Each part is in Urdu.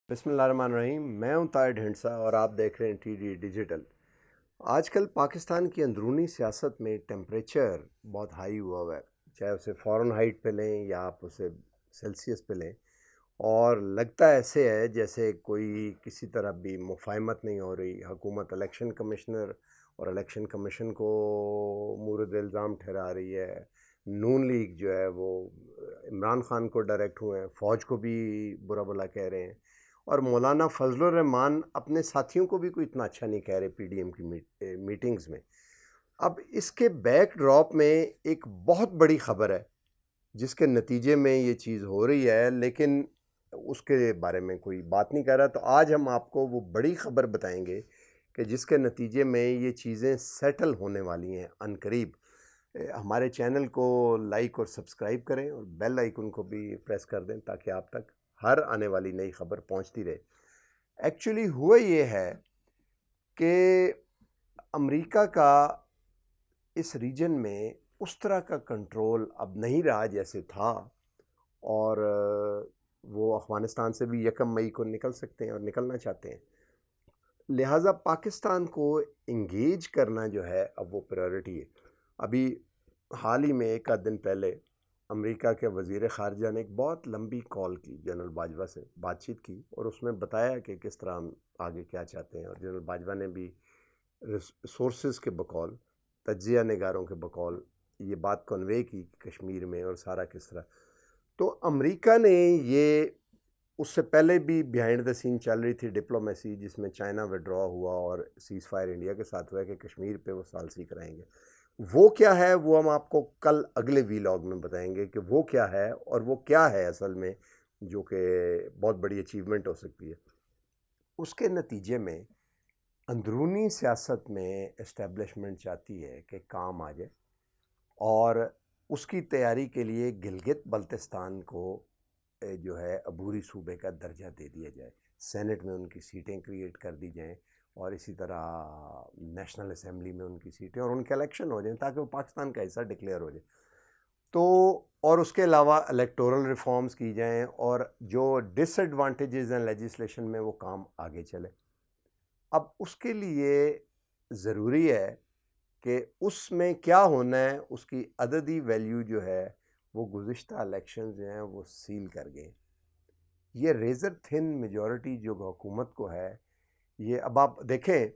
بسم اللہ الرحمن الرحیم. میں ہوں طاہر ڈھنڈسا اور آپ دیکھ رہے ہیں ٹی ڈی ڈیجیٹل. آج کل پاکستان کی اندرونی سیاست میں ٹیمپریچر بہت ہائی ہوا ہے، چاہے اسے فارن ہائٹ پہ لیں یا آپ اسے سیلسیس پہ لیں، اور لگتا ایسے ہے جیسے کوئی کسی طرح بھی مفاہمت نہیں ہو رہی. حکومت الیکشن کمشنر اور الیکشن کمیشن کو مورد الزام ٹھہرا رہی ہے. نون لیگ جو ہے وہ عمران خان کو ڈائریکٹ ہوئے ہیں، فوج کو بھی برا بھلا کہہ رہے ہیں، اور مولانا فضل الرحمان اپنے ساتھیوں کو بھی کوئی اتنا اچھا نہیں کہہ رہے پی ڈی ایم کی میٹنگز میں. اب اس کے بیک ڈراپ میں ایک بہت بڑی خبر ہے جس کے نتیجے میں یہ چیز ہو رہی ہے، لیکن اس کے بارے میں کوئی بات نہیں کر رہا. تو آج ہم آپ کو وہ بڑی خبر بتائیں گے کہ جس کے نتیجے میں یہ چیزیں سیٹل ہونے والی ہیں عن قریب. ہمارے چینل کو لائک اور سبسکرائب کریں اور بیل آئیکن کو بھی پریس کر دیں تاکہ آپ تک ہر آنے والی نئی خبر پہنچتی رہے. ایکچولی ہوا یہ ہے کہ امریکہ کا اس ریجن میں اس طرح کا کنٹرول اب نہیں رہا جیسے تھا، اور وہ افغانستان سے بھی 1 مئی کو نکل سکتے ہیں اور نکلنا چاہتے ہیں. لہٰذا پاکستان کو انگیج کرنا جو ہے اب وہ پریورٹی ہے. ابھی حال ہی میں 1 دن پہلے امریکہ کے وزیر خارجہ نے ایک بہت لمبی کال کی، جنرل باجوہ سے بات چیت کی، اور اس میں بتایا کہ کس طرح ہم آگے کیا چاہتے ہیں. اور جنرل باجوہ نے بھی سورسز کے بقول، تجزیہ نگاروں کے بقول یہ بات کنوے کی کہ کشمیر میں اور سارا کس طرح. تو امریکہ نے یہ اس سے پہلے بھی بیہائنڈ دا سین چل رہی تھی ڈپلومیسی، جس میں چائنا وڈرا ہوا اور سیز فائر انڈیا کے ساتھ ہوا ہے کہ کشمیر پہ وہ ثالثی کرائیں گے. وہ کیا ہے وہ ہم آپ کو کل اگلے ویلاگ میں بتائیں گے کہ وہ کیا ہے، اور وہ کیا ہے اصل میں جو کہ بہت بڑی اچیومنٹ ہو سکتی ہے. اس کے نتیجے میں اندرونی سیاست میں اسٹیبلشمنٹ چاہتی ہے کہ کام آ جائے، اور اس کی تیاری کے لیے گلگت بلتستان کو جو ہے عبوری صوبے کا درجہ دے دیا جائے، سینٹ میں ان کی سیٹیں کریٹ کر دی جائیں، اور اسی طرح نیشنل اسمبلی میں ان کی سیٹیں اور ان کے الیکشن ہو جائیں تاکہ وہ پاکستان کا حصہ ڈکلیئر ہو جائے. تو اور اس کے علاوہ الیکٹورل ریفارمز کی جائیں، اور جو ڈس ایڈوانٹیجز ہیں لیجسلیشن میں وہ کام آگے چلے. اب اس کے لیے ضروری ہے کہ اس میں کیا ہونا ہے، اس کی عددی ویلیو جو ہے وہ گزشتہ الیکشن جو ہیں وہ سیل کر گئے. یہ ریزر تھن میجورٹی جو حکومت کو ہے، یہ اب آپ دیکھیں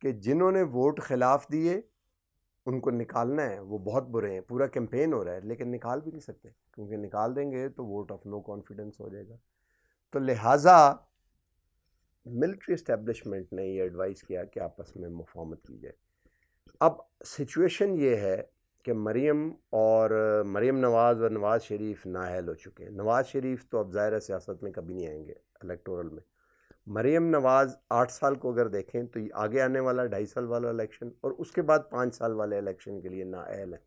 کہ جنہوں نے ووٹ خلاف دیے ان کو نکالنا ہے، وہ بہت برے ہیں. پورا کیمپین ہو رہا ہے لیکن نکال بھی نہیں سکتے، کیونکہ نکال دیں گے تو ووٹ آف نو کانفیڈنس ہو جائے گا. تو لہٰذا ملٹری اسٹیبلشمنٹ نے یہ ایڈوائز کیا کہ آپس میں مفاہمت کی جائے. اب سچویشن یہ ہے کہ مریم نواز اور نواز شریف نااہل ہو چکے ہیں. نواز شریف تو اب ظاہر سیاست میں کبھی نہیں آئیں گے الیکٹورل میں. مریم نواز 8 سال کو اگر دیکھیں تو یہ آگے آنے والا 2.5 سال والا الیکشن اور اس کے بعد 5 سال والے الیکشن کے لیے نااہل ہیں.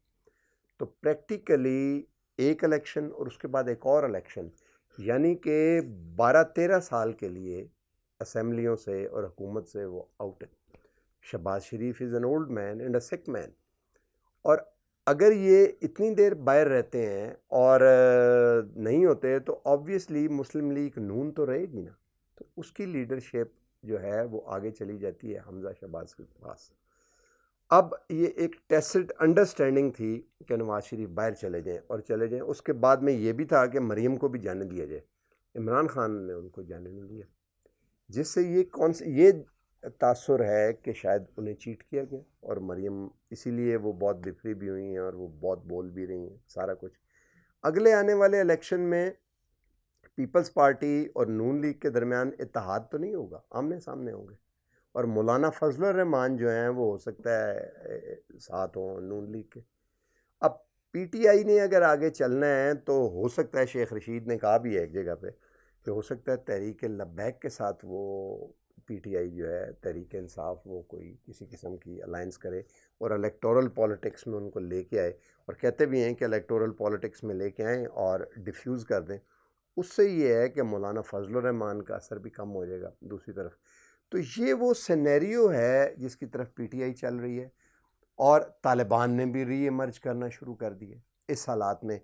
تو پریکٹیکلی ایک الیکشن اور اس کے بعد ایک اور الیکشن، یعنی کہ 12-13 سال کے لیے اسمبلیوں سے اور حکومت سے وہ آؤٹ ہے. Shehbaz Sharif is an old man and a sick man, اور اگر یہ اتنی دیر باہر رہتے ہیں اور نہیں ہوتے تو آبویسلی مسلم لیگ نون تو رہے گی نا. تو اس کی لیڈرشپ جو ہے وہ آگے چلی جاتی ہے حمزہ شہباز کے پاس. اب یہ ایک ٹیسٹ انڈرسٹینڈنگ تھی کہ نواز شریف باہر چلے جائیں اور چلے جائیں. اس کے بعد میں یہ بھی تھا کہ مریم کو بھی جانے دیا جائے. عمران خان نے ان کو جانے نہیں دیا، جس سے یہ تاثر ہے کہ شاید انہیں چیٹ کیا گیا، اور مریم اسی لیے وہ بہت بفری بھی ہوئی ہیں اور وہ بہت بول بھی رہی ہیں سارا کچھ. اگلے آنے والے الیکشن میں پیپلز پارٹی اور نون لیگ کے درمیان اتحاد تو نہیں ہوگا، آمنے سامنے ہوں گے، اور مولانا فضل الرحمان جو ہیں وہ ہو سکتا ہے ساتھ ہوں نون لیگ کے. اب پی ٹی آئی نے اگر آگے چلنا ہے تو ہو سکتا ہے، شیخ رشید نے کہا بھی ہے ایک جگہ پہ کہ ہو سکتا ہے تحریک لبیک کے ساتھ وہ پی ٹی آئی جو ہے تحریک انصاف وہ کوئی کسی قسم کی الائنس کرے اور الیکٹورل پالیٹکس میں ان کو لے کے آئے. اور کہتے بھی ہیں کہ الیکٹورل پالیٹکس میں لے کے آئیں اور ڈیفیوز کر دیں. اس سے یہ ہے کہ مولانا فضل الرحمان کا اثر بھی کم ہو جائے گا دوسری طرف. تو یہ وہ سینیریو ہے جس کی طرف پی ٹی آئی چل رہی ہے، اور طالبان نے بھی ری ایمرج کرنا شروع کر دیے اس حالات میں،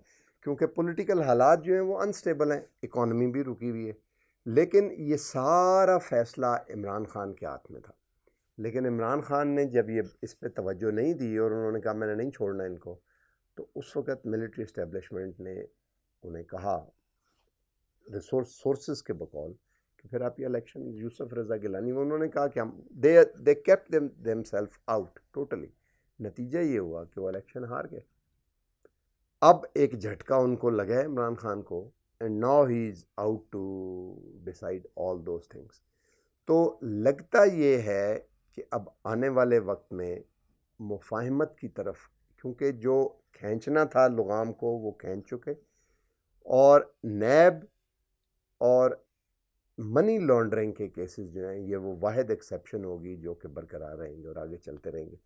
کیونکہ پولیٹیکل حالات جو ہیں وہ انسٹیبل ہیں، اکانومی بھی رکی ہوئی ہے. لیکن یہ سارا فیصلہ عمران خان کے ہاتھ میں تھا. لیکن عمران خان نے جب یہ اس پہ توجہ نہیں دی اور انہوں نے کہا میں نے نہیں چھوڑنا ان کو، تو اس وقت ملٹری اسٹیبلشمنٹ نے انہیں کہا سورسز کے بقول کہ پھر آپ یہ الیکشن یوسف رضا گیلانی، انہوں نے کہا کہ ہم they kept them self out totally. نتیجہ یہ ہوا کہ وہ الیکشن ہار گئے. اب ایک جھٹکا ان کو لگا ہے عمران خان کو، and now he is out to decide all those things. تو لگتا یہ ہے کہ اب آنے والے وقت میں مفاہمت کی طرف، کیونکہ جو کھینچنا تھا لغام کو وہ کھینچ چکے، اور نیب اور منی لانڈرنگ کے کیسز جو ہیں یہ وہ واحد ایکسیپشن ہوگی جو کہ برقرار رہیں گے اور آگے چلتے رہیں گے.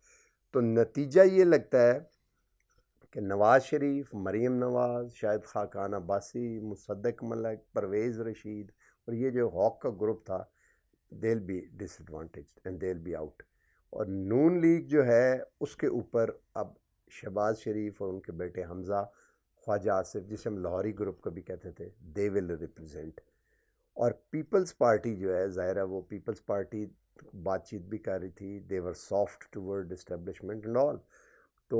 تو نتیجہ یہ لگتا ہے کہ نواز شریف، مریم نواز، شاہد خاقان عباسی، مصدق ملک، پرویز رشید اور یہ جو ہاک کا گروپ تھا، they'll be disadvantaged and they'll be out. اور نون لیگ جو ہے اس کے اوپر اب شہباز شریف اور ان کے بیٹے حمزہ، خواجہ آصف جسے ہم لاہوری گروپ کا بھی کہتے تھے، they will represent. اور پیپلز پارٹی جو ہے، ظاہر ہے وہ پیپلز پارٹی بات چیت بھی کر رہی تھی، they were soft toward establishment and all. تو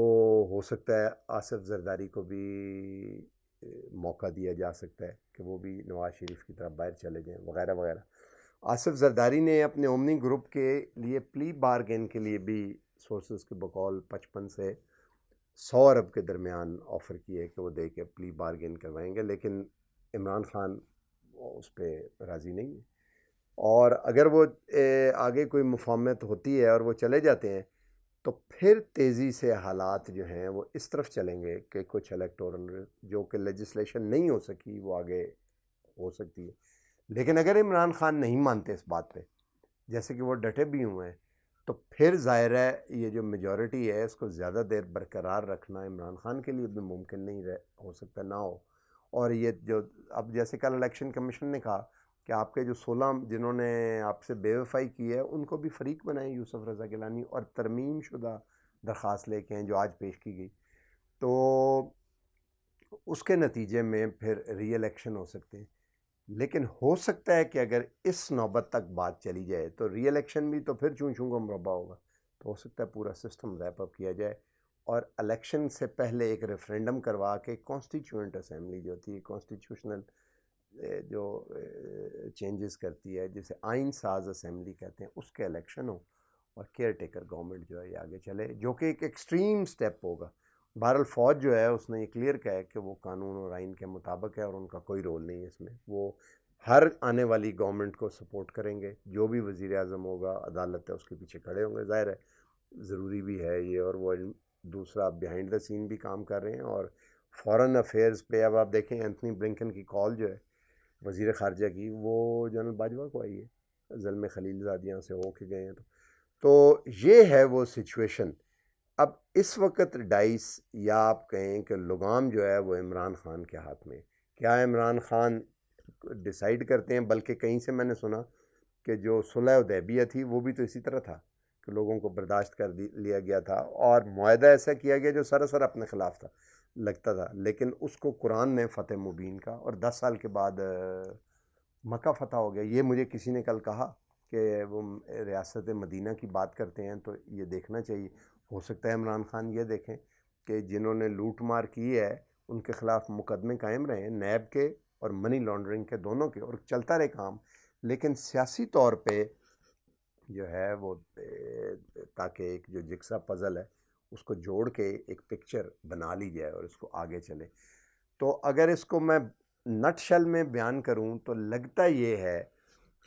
ہو سکتا ہے آصف زرداری کو بھی موقع دیا جا سکتا ہے کہ وہ بھی نواز شریف کی طرف باہر چلے جائیں وغیرہ وغیرہ. آصف زرداری نے اپنے اومنی گروپ کے لیے پلی بارگین کے لیے بھی سورسز کے بقول 55 سے 100 ارب کے درمیان آفر کیے کہ وہ دے کے پلی بارگین کروائیں گے، لیکن عمران خان اس پہ راضی نہیں ہے. اور اگر وہ آگے کوئی مفاہمت ہوتی ہے اور وہ چلے جاتے ہیں تو پھر تیزی سے حالات جو ہیں وہ اس طرف چلیں گے کہ کچھ الیکٹورل جو کہ لیجسلیشن نہیں ہو سکی وہ آگے ہو سکتی ہے. لیکن اگر عمران خان نہیں مانتے اس بات پہ، جیسے کہ وہ ڈٹے بھی ہوئے ہیں، تو پھر ظاہر ہے یہ جو میجورٹی ہے اس کو زیادہ دیر برقرار رکھنا عمران خان کے لیے بھی ممکن نہیں ہو سکتا نہ ہو. اور یہ جو اب جیسے کل الیکشن کمیشن نے کہا کہ آپ کے جو 16 جنہوں نے آپ سے بے وفائی کی ہے ان کو بھی فریق بنائیں یوسف رضا گیلانی، اور ترمیم شدہ درخواست لے کے ہیں جو آج پیش کی گئی. تو اس کے نتیجے میں پھر ری الیکشن ہو سکتے ہیں. لیکن ہو سکتا ہے کہ اگر اس نوبت تک بات چلی جائے تو ری الیکشن بھی تو پھر چون چون کا مربع ہوگا. تو ہو سکتا ہے پورا سسٹم ریپ اپ کیا جائے اور الیکشن سے پہلے ایک ریفرینڈم کروا کے کانسٹیٹیوئنٹ اسمبلی جو ہوتی ہے، کانسٹیٹیوشنل جو چینجز کرتی ہے جسے آئین ساز اسمبلی کہتے ہیں، اس کے الیکشن ہو اور کیئر ٹیکر گورنمنٹ جو ہے یہ آگے چلے، جو کہ ایک ایکسٹریم سٹیپ ہوگا. بہرحال فوج جو ہے اس نے یہ کلیئر کہا ہے کہ وہ قانون اور آئین کے مطابق ہے اور ان کا کوئی رول نہیں ہے اس میں. وہ ہر آنے والی گورنمنٹ کو سپورٹ کریں گے، جو بھی وزیر اعظم ہوگا عدالت ہے اس کے پیچھے کھڑے ہوں گے. ظاہر ہے ضروری بھی ہے یہ، اور وہ دوسرا بیہائنڈ دا سین بھی کام کر رہے ہیں. اور فورن افیئرز پہ اب آپ دیکھیں اینتھنی بلنکن کی کال جو ہے وزیر خارجہ کی، وہ جنرل باجوہ کو آئی ہے، زلمے خلیل زادیاں سے ہو کے گئے ہیں. تو یہ ہے وہ سچویشن. اب اس وقت ڈائس یا آپ کہیں کہ لگام جو ہے وہ عمران خان کے ہاتھ میں. کیا عمران خان ڈیسائیڈ کرتے ہیں؟ بلکہ کہیں سے میں نے سنا کہ جو صلح حدیبیہ تھی وہ بھی تو اسی طرح تھا کہ لوگوں کو برداشت کر لیا گیا تھا اور معاہدہ ایسا کیا گیا جو سراسر اپنے خلاف تھا لگتا تھا، لیکن اس کو قرآن نے فتح مبین کا، اور 10 سال کے بعد مکہ فتح ہو گیا. یہ مجھے کسی نے کل کہا کہ وہ ریاست مدینہ کی بات کرتے ہیں، تو یہ دیکھنا چاہیے. ہو سکتا ہے عمران خان یہ دیکھیں کہ جنہوں نے لوٹ مار کی ہے ان کے خلاف مقدمے قائم رہے ہیں، نیب کے اور منی لانڈرنگ کے دونوں کے، اور چلتا رہے کام. لیکن سیاسی طور پہ جو ہے وہ تاکہ ایک جو جگسا پزل ہے اس کو جوڑ کے ایک پکچر بنا لی جائے اور اس کو آگے چلے. تو اگر اس کو میں نٹ شل میں بیان کروں تو لگتا یہ ہے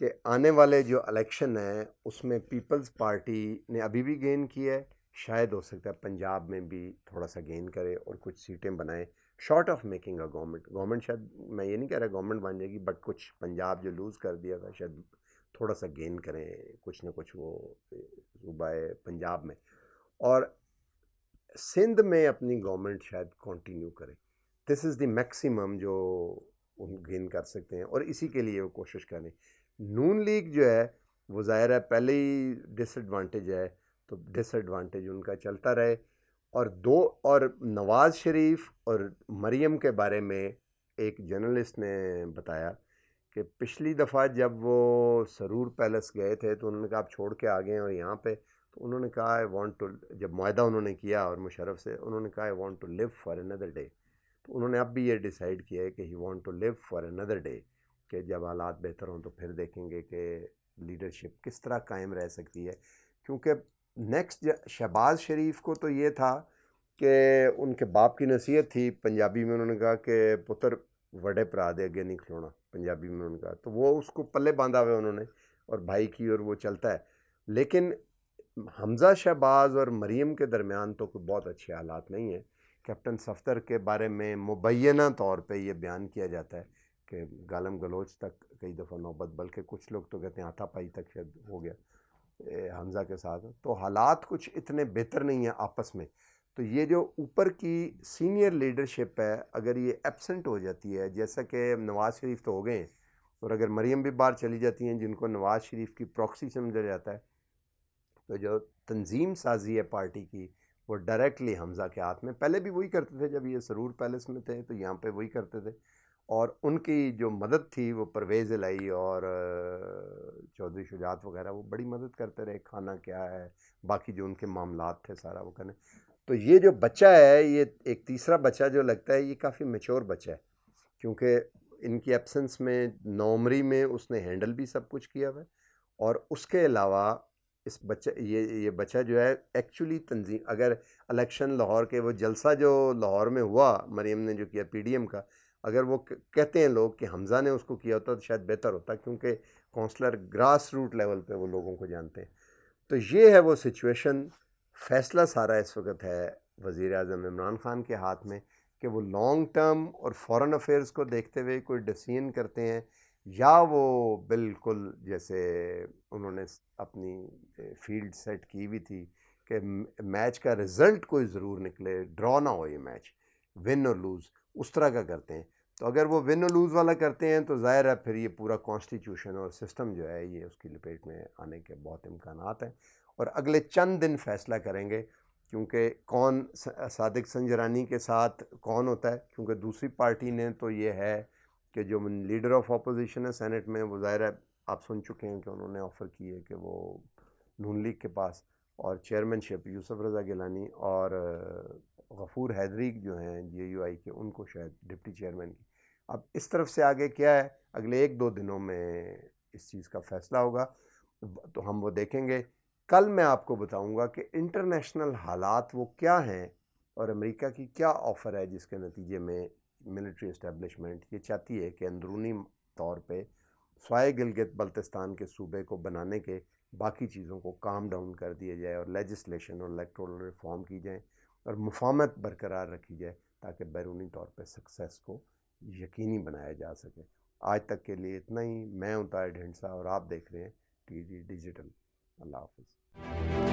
کہ آنے والے جو الیکشن ہیں اس میں پیپلز پارٹی نے ابھی بھی گین کیا ہے، شاید ہو سکتا ہے پنجاب میں بھی تھوڑا سا گین کرے اور کچھ سیٹیں بنائے short of making a government شاید میں یہ نہیں کہہ رہا گورنمنٹ بن جائے گی، بٹ کچھ پنجاب جو لوز کر دیا تھا شاید تھوڑا سا گین کریں کچھ نہ کچھ وہ صوبہ پنجاب میں، اور سندھ میں اپنی گورنمنٹ شاید کنٹینیو کرے. دس از دی میکسیمم جو گین کر سکتے ہیں اور اسی کے لیے وہ کوشش کریں. نون لیگ جو ہے وہ ظاہر ہے پہلے ہی ڈس ایڈوانٹیج ہے، تو ڈس ایڈوانٹیج ان کا چلتا رہے. اور نواز شریف اور مریم کے بارے میں ایک جرنلسٹ نے بتایا کہ پچھلی دفعہ جب وہ سرور پیلس گئے تھے تو انہوں نے کہا آپ چھوڑ کے آ گئے ہیں اور یہاں پہ، تو انہوں نے کہا آئی وانٹ ٹو، جب معاہدہ انہوں نے کیا اور مشرف سے، انہوں نے کہا I want to live for another day. تو انہوں نے اب بھی یہ ڈیسائیڈ کیا ہے کہ he want to live for another day, کہ جب حالات بہتر ہوں تو پھر دیکھیں گے کہ لیڈرشپ کس طرح قائم رہ سکتی ہے. کیونکہ نیکسٹ شہباز شریف کو تو یہ تھا کہ ان کے باپ کی نصیحت تھی پنجابی میں، انہوں نے کہا کہ پتر وڈے پرا دے اگے نہیں کھلونا، پنجابی میں انہوں نے کہا، تو وہ اس کو پلے باندھا ہوئے انہوں نے اور بھائی کی، اور وہ چلتا ہے. لیکن حمزہ شہباز اور مریم کے درمیان تو کوئی بہت اچھے حالات نہیں ہیں. کیپٹن صفدر کے بارے میں مبینہ طور پہ یہ بیان کیا جاتا ہے کہ گالم گلوچ تک کئی دفعہ نوبت، بلکہ کچھ لوگ تو کہتے ہیں ہاتھا پائی تک شاید ہو گیا حمزہ کے ساتھ. تو حالات کچھ اتنے بہتر نہیں ہیں آپس میں. تو یہ جو اوپر کی سینئر لیڈرشپ ہے، اگر یہ ایبسنٹ ہو جاتی ہے، جیسا کہ نواز شریف تو ہو گئے ہیں، اور اگر مریم بھی باہر چلی جاتی ہیں جن کو نواز شریف کی پراکسی سمجھا جاتا ہے، تو جو تنظیم سازی ہے پارٹی کی وہ ڈائریکٹلی حمزہ کے ہاتھ میں. پہلے بھی وہی کرتے تھے، جب یہ سرور پیلس میں تھے تو یہاں پہ وہی کرتے تھے، اور ان کی جو مدد تھی وہ پرویز الہی اور چودھری شجاعت وغیرہ وہ بڑی مدد کرتے رہے. کھانا کیا ہے، باقی جو ان کے معاملات تھے سارا وہ کرنے. تو یہ جو بچہ ہے، یہ ایک تیسرا بچہ جو لگتا ہے، یہ کافی میچور بچہ ہے، کیونکہ ان کی ایبسنس میں نومری میں اس نے ہینڈل بھی سب کچھ کیا ہوا ہے. اور اس کے علاوہ اس بچہ یہ بچہ جو ہے ایکچولی تنظیم، اگر الیکشن لاہور کے وہ جلسہ جو لاہور میں ہوا مریم نے جو کیا پی ڈی ایم کا، اگر وہ کہتے ہیں لوگ کہ حمزہ نے اس کو کیا ہوتا تو شاید بہتر ہوتا، کیونکہ کونسلر گراس روٹ لیول پہ وہ لوگوں کو جانتے ہیں. تو یہ ہے وہ سچویشن. فیصلہ سارا اس وقت ہے وزیر اعظم عمران خان کے ہاتھ میں کہ وہ لانگ ٹرم اور فورن افیئرز کو دیکھتے ہوئے کوئی ڈیسیژن کرتے ہیں، یا وہ بالکل جیسے انہوں نے اپنی فیلڈ سیٹ کی ہوئی تھی کہ میچ کا رزلٹ کوئی ضرور نکلے، ڈرا نہ ہو یہ میچ، ون اور لوز، اس طرح کا کرتے ہیں. تو اگر وہ ون اور لوز والا کرتے ہیں تو ظاہر ہے پھر یہ پورا کانسٹیٹیوشن اور سسٹم جو ہے یہ اس کی لپیٹ میں آنے کے بہت امکانات ہیں. اور اگلے چند دن فیصلہ کریں گے، کیونکہ کون صادق سنجرانی کے ساتھ کون ہوتا ہے. کیونکہ دوسری پارٹی نے تو یہ ہے کہ جو لیڈر آف اپوزیشن ہے سینٹ میں، وہ ظاہر ہے آپ سن چکے ہیں کہ انہوں نے آفر کی ہے کہ وہ نون لیگ کے پاس، اور چیئرمین شپ یوسف رضا گیلانی اور غفور حیدری جو ہیں جے یو آئی کے، ان کو شاید ڈپٹی چیئرمین کی. اب اس طرف سے آگے کیا ہے، اگلے ایک دو دنوں میں اس چیز کا فیصلہ ہوگا، تو ہم وہ دیکھیں گے. کل میں آپ کو بتاؤں گا کہ انٹرنیشنل حالات وہ کیا ہیں، اور امریکہ کی کیا آفر ہے جس کے نتیجے میں ملٹری اسٹیبلشمنٹ یہ چاہتی ہے کہ اندرونی طور پہ سوائے گلگت بلتستان کے صوبے کو بنانے کے باقی چیزوں کو کام ڈاؤن کر دیا جائے، اور لیجسلیشن اور الیکٹورل ریفارم کی جائیں، اور مفاہمت برقرار رکھی جائے تاکہ بیرونی طور پہ سکسیس کو یقینی بنایا جا سکے. آج تک کے لیے اتنا ہی. میں ہوں طاہر ڈھینڈسا اور آپ دیکھ رہے ہیں ٹی ڈی ڈیجیٹل. اللہ حافظ.